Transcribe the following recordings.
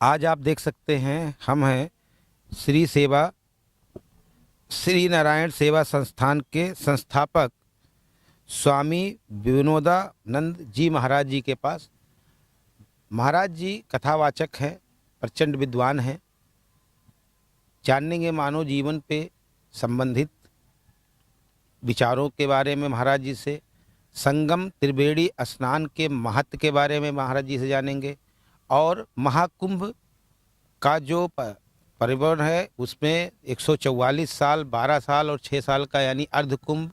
आज आप देख सकते हैं हम हैं श्री नारायण सेवा संस्थान के संस्थापक स्वामी विनोदानंद जी महाराज जी के पास। महाराज जी कथावाचक हैं, प्रचंड विद्वान हैं, जानेंगे मानव जीवन पे संबंधित विचारों के बारे में महाराज जी से, संगम त्रिवेणी स्नान के महत्व के बारे में महाराज जी से जानेंगे, और महाकुंभ का जो परिवहन है उसमें 144 साल, 12 साल और 6 साल का यानी अर्ध कुंभ,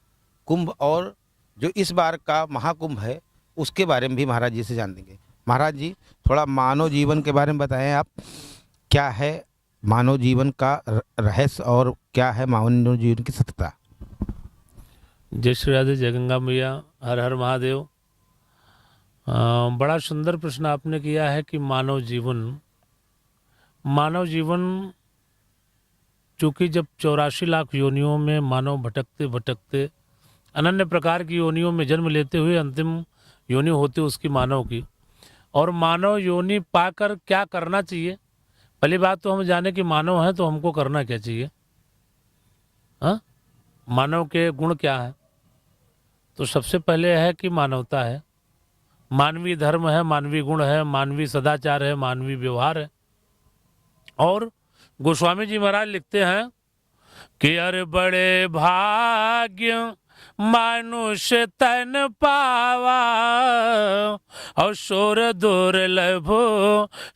कुंभ और जो इस बार का महाकुंभ है उसके बारे में भी महाराज जी से जान देंगे। महाराज जी थोड़ा मानव जीवन के बारे में बताएं, आप क्या है मानव जीवन का रहस्य और क्या है मानव जीवन की सत्यता। जय श्री राधे, जय गंगा मैया, हर हर महादेव। बड़ा सुंदर प्रश्न आपने किया है कि मानव जीवन चूँकि जब 84 लाख योनियों में मानव भटकते भटकते अनन्य प्रकार की योनियों में जन्म लेते हुए अंतिम योनि होती उसकी मानव की, और मानव योनि पाकर क्या करना चाहिए। पहली बात तो हम जाने कि मानव है तो हमको करना क्या चाहिए। हाँ, मानव के गुण क्या है? तो सबसे पहले है कि मानवता है, मानवीय धर्म है, मानवीय गुण है, मानवीय सदाचार है, मानवीय व्यवहार है। और गोस्वामी जी महाराज लिखते हैं कि अरे बड़े भाग्य मानुष्य तन पावा और शोर दुर्लभो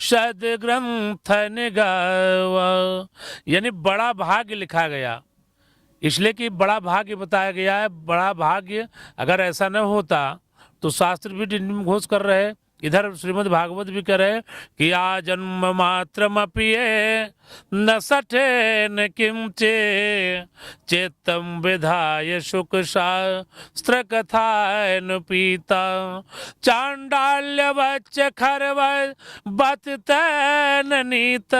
शद ग्रंथन गावा। यानी बड़ा भाग्य लिखा गया, इसलिए कि बड़ा भाग्य बताया गया है। बड़ा भाग्य अगर ऐसा न होता तो शास्त्र भी डिंडिम घोष कर रहे, इधर श्रीमद् भागवत भी कह रहे कि आ जन्म मात्रमपिये न सठे न किंचे चेतम विधाय सुख शास्त्र कथायन पीता चांडाल्य वच्च खरव बत तैन नीत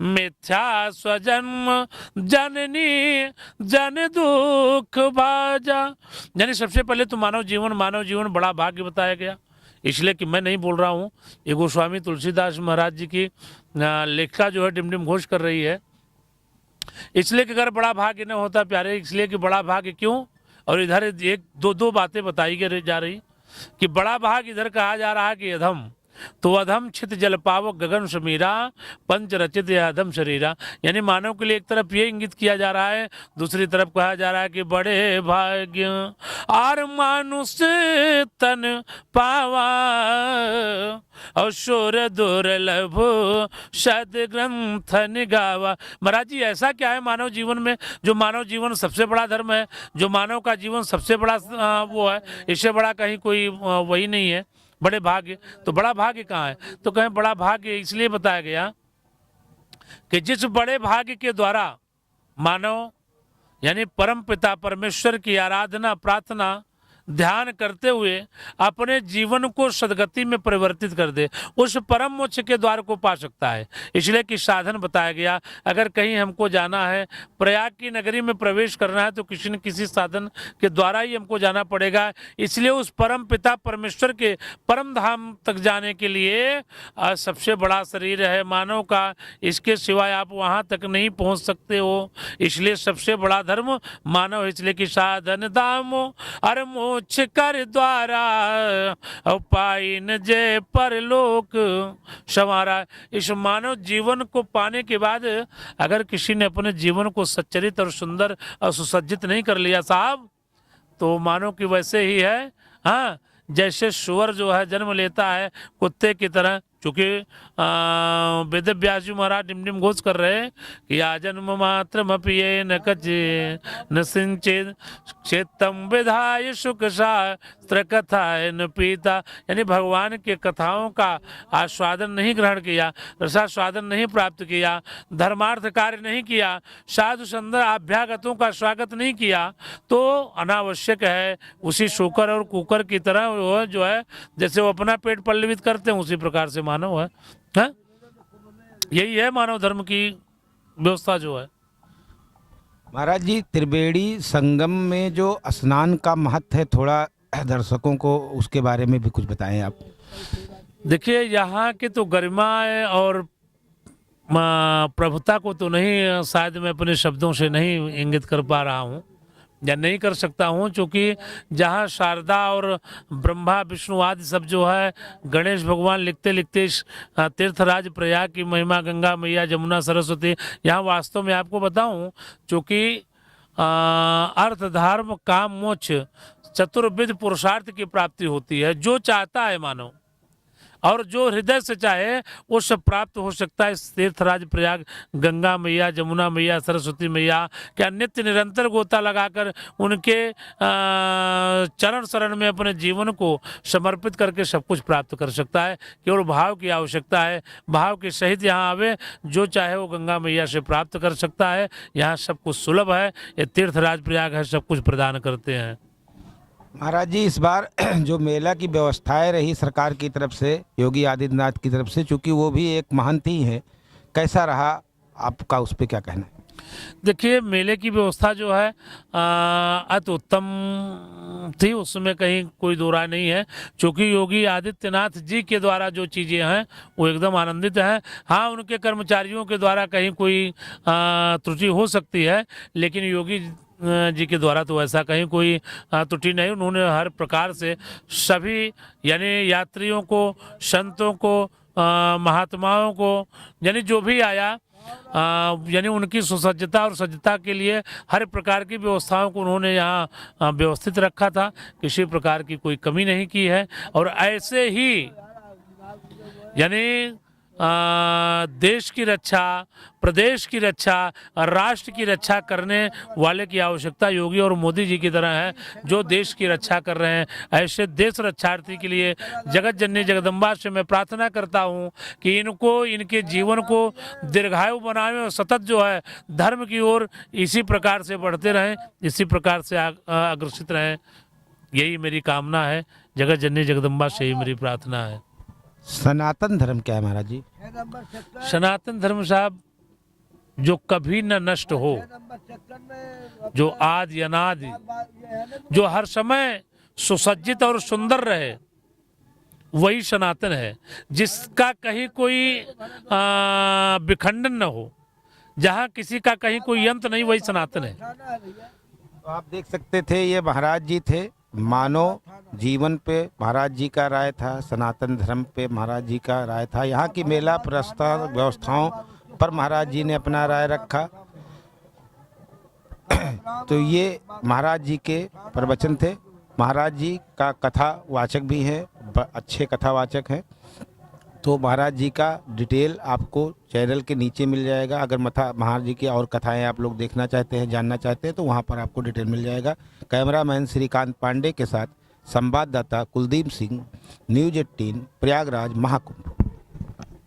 मिथ्या स्वजन्म जननी जन दुख बाजा। यानी सबसे पहले तो मानव जीवन बड़ा भाग्य बताया गया, इसलिए कि मैं नहीं बोल रहा हूँ, ये गोस्वामी तुलसीदास महाराज जी की लेखिका जो है डिमडिम घोष कर रही है। इसलिए कि अगर बड़ा भाग्य न होता प्यारे, इसलिए कि बड़ा भाग्य क्यों, और इधर एक दो बातें बताई जा रही कि बड़ा भाग इधर कहा जा रहा है कि अधम, तो अधम छित जल पावक गगन समीरा पंच रचित या अधम शरीरा। यानी मानव के लिए एक तरफ ये इंगित किया जा रहा है, दूसरी तरफ कहा जा रहा है कि बड़े भाग्य और मानुष तन पावा और शोर दुर्लभ शद ग्रंथन गावा। महाराज जी ऐसा क्या है मानव जीवन में, जो मानव जीवन सबसे बड़ा धर्म है, जो मानव का जीवन सबसे बड़ा वो है, इससे बड़ा कहीं कोई वही नहीं है। बड़े भाग्य, तो बड़ा भाग्य कहाँ है? तो कहें बड़ा भाग्य इसलिए बताया गया कि जिस बड़े भाग्य के द्वारा मानव यानी परम पिता परमेश्वर की आराधना प्रार्थना ध्यान करते हुए अपने जीवन को सदगति में परिवर्तित कर दे, उस परम मोक्ष के द्वार को पा सकता है। इसलिए कि साधन बताया गया, अगर कहीं हमको जाना है, प्रयाग की नगरी में प्रवेश करना है, तो किसी न किसी साधन के द्वारा ही हमको जाना पड़ेगा। इसलिए उस परम पिता परमेश्वर के परम धाम तक जाने के लिए सबसे बड़ा शरीर है मानव का, इसके सिवाय आप वहाँ तक नहीं पहुँच सकते हो। इसलिए सबसे बड़ा धर्म मानव है। इसलिए कि साधन दामो अरे मोक्ष कर द्वारा पाइन जय परलोक संवारा। इस मानव जीवन को पाने के बाद अगर किसी ने अपने जीवन को सच्चरित और सुंदर और सुसज्जित नहीं कर लिया साहब, तो मानव की वैसे ही है। हाँ, जैसे सुअर जो है जन्म लेता है कुत्ते की तरह, चूँकि वेद व्यास जी महाराज डिमडिम घोष कर रहे हैं कि आ जन्म मात्र मपिये न कचे न सिंचित चेतम विधाय सुख शास्त्र कथाएं न पीता। यानी भगवान के कथाओं का आस्वादन नहीं ग्रहण किया, रसास्वादन नहीं प्राप्त किया, धर्मार्थ कार्य नहीं किया, साधु सुंदर अभ्यागतों का स्वागत नहीं किया, तो अनावश्यक है उसी शूकर और कुकर की तरह वो जो है, जैसे वो अपना पेट पल्लवित करते हैं उसी प्रकार से मानव है। हाँ? यही है मानव धर्म की व्यवस्था जो है। महाराज जी त्रिवेणी संगम में जो स्नान का महत्व है, थोड़ा दर्शकों को उसके बारे में भी कुछ बताएं आप। देखिए, यहाँ की तो गरिमा और प्रभुता को तो नहीं, शायद मैं अपने शब्दों से नहीं इंगित कर पा रहा हूँ या नहीं कर सकता हूँ, क्योंकि जहाँ शारदा और ब्रह्मा विष्णु आदि सब जो है, गणेश भगवान लिखते लिखते इस तीर्थराज प्रयाग की महिमा, गंगा मैया, जमुना, सरस्वती, यहाँ वास्तव में आपको बताऊँ, चूँकि अर्थ, धर्म, काम, मोक्ष चतुर्विध पुरुषार्थ की प्राप्ति होती है। जो चाहता है मानव और जो हृदय से चाहे वो सब प्राप्त हो सकता है। इस तीर्थराज प्रयाग गंगा मैया, जमुना मैया, सरस्वती मैया क्या नित्य निरंतर गोता लगाकर उनके चरण शरण में अपने जीवन को समर्पित करके सब कुछ प्राप्त कर सकता है। केवल भाव की आवश्यकता है, भाव के सहित यहाँ आवे, जो चाहे वो गंगा मैया से प्राप्त कर सकता है। यहाँ सब कुछ सुलभ है, ये तीर्थराज प्रयाग है, सब कुछ प्रदान करते हैं। महाराज जी, इस बार जो मेला की व्यवस्थाएं रही सरकार की तरफ से, योगी आदित्यनाथ की तरफ से, चूंकि वो भी एक महंत ही है, कैसा रहा आपका, उस पर क्या कहना है? देखिए, मेले की व्यवस्था जो है अति उत्तम थी, उसमें कहीं कोई दो राय नहीं है, क्योंकि योगी आदित्यनाथ जी के द्वारा जो चीज़ें हैं वो एकदम आनंदित हैं। हाँ, उनके कर्मचारियों के द्वारा कहीं कोई त्रुटि हो सकती है, लेकिन योगी जी के द्वारा तो ऐसा कहीं कोई त्रुटि नहीं। उन्होंने हर प्रकार से सभी यानी यात्रियों को, संतों को, महात्माओं को, यानी जो भी आया, यानी उनकी सुसज्जता और सज्जता के लिए हर प्रकार की व्यवस्थाओं को उन्होंने यहाँ व्यवस्थित रखा था। किसी प्रकार की कोई कमी नहीं की है। और ऐसे ही यानी देश की रक्षा, प्रदेश की रक्षा, राष्ट्र की रक्षा करने वाले की आवश्यकता योगी और मोदी जी की तरह है, जो देश की रक्षा कर रहे हैं। ऐसे देश रक्षार्थी के लिए जगत जननी जगदम्बा से मैं प्रार्थना करता हूं कि इनको, इनके जीवन को दीर्घायु बनावे और सतत जो है धर्म की ओर इसी प्रकार से बढ़ते रहें, इसी प्रकार से अग्रसित रहें। यही मेरी कामना है, जगत जननी जगदम्बा से ही मेरी प्रार्थना है। सनातन धर्म क्या है महाराज जी? सनातन धर्म साहब जो कभी न नष्ट हो, जो आदि अनादि, जो हर समय सुसज्जित और सुंदर रहे, वही सनातन है। जिसका कहीं कोई विखंडन न हो, जहाँ किसी का कहीं कोई अंत नहीं, वही सनातन है। तो आप देख सकते थे, ये महाराज जी थे। मानव जीवन पे महाराज जी का राय था, सनातन धर्म पे महाराज जी का राय था, यहाँ की मेला प्रस्ताव व्यवस्थाओं पर महाराज जी ने अपना राय रखा। तो ये महाराज जी के प्रवचन थे। महाराज जी का कथावाचक भी हैं, अच्छे कथावाचक हैं। तो महाराज जी का डिटेल आपको चैनल के नीचे मिल जाएगा। अगर महाराज जी की और कथाएं आप लोग देखना चाहते हैं, जानना चाहते हैं, तो वहाँ पर आपको डिटेल मिल जाएगा। कैमरामैन श्रीकांत पांडे के साथ संवाददाता कुलदीप सिंह, न्यूज़ 18 प्रयागराज महाकुंभ।